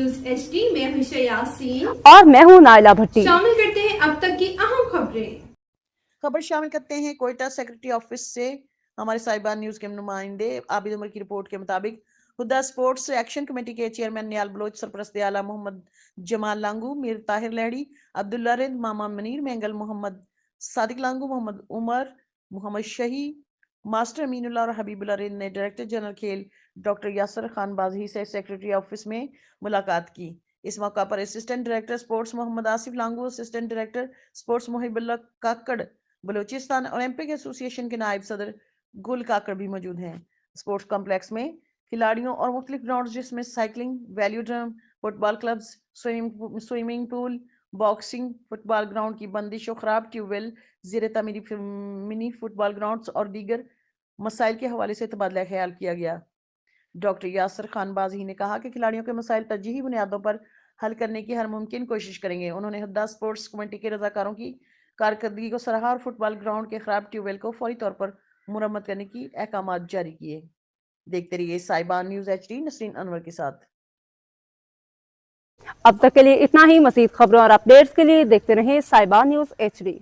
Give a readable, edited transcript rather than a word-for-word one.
News HD में हूं यासीन और मैं हूं नाइला भट्टी। शामिल करते हैं अब तक की अहम खबर शामिल करते हैं कोयटा सेक्रेटरी ऑफिस से हमारे साहिबान न्यूज के नुमाइंदे आबिद उमर की रिपोर्ट के मुताबिक हुद्दा स्पोर्ट्स एक्शन कमेटी के चेयरमैन नियाल बलोच, सरपरस्त आला मोहम्मद जमाल लांगू, मीर ताहिर लहड़ी, अब्दुल्ला रिंद, मामा मनीर मेंगल, मोहम्मद सादिक लांगू, मोहम्मद उमर, मोहम्मद शही, मास्टर अमीनुल्लाह और हबीबुल्लाह रिंद ने डायरेक्टर जनरल खेल डॉक्टर यासर खान बाजही से सेक्रेटरी ऑफिस में मुलाकात की। इस मौका पर assistant director sports Mohammad Asif Langu, assistant director sports Mohibullah Kakar, Balochistan Olympic association के नायब सदर गुल काकड़ भी मौजूद हैं। स्पोर्ट्स कॉम्प्लेक्स में खिलाड़ियों और मुख्तलिफ ग्राउंड जिसमें cycling, velodrome, football clubs, swimming pool, boxing, football ground की बंदिश और खराब ट्यूबवेल, ज़ेर तामीरी मिनी फुटबॉल ग्राउंड्स और दीगर मसाइल के हवाले से तबादला ख्याल किया गया। डॉक्टर यासर खान बाज़ही ने कहा कि खिलाड़ियों के मसाइल तरजीही बुनियादों पर हल करने की हर मुमकिन कोशिश करेंगे। उन्होंने हुद्दा स्पोर्ट्स कमेटी के रजाकारों की कारकर्दगी को सराहा और फुटबॉल ग्राउंड के खराब ट्यूबवेल को फौरी तौर पर मुरम्मत करने की अहकामात जारी किए। देखते रहिए साहिबान न्यूज HD नसरीन अनवर के साथ। अब तक के लिए इतना ही। मज़ीद खबरों और अपडेट्स के लिए देखते रहें साहिबान न्यूज HD।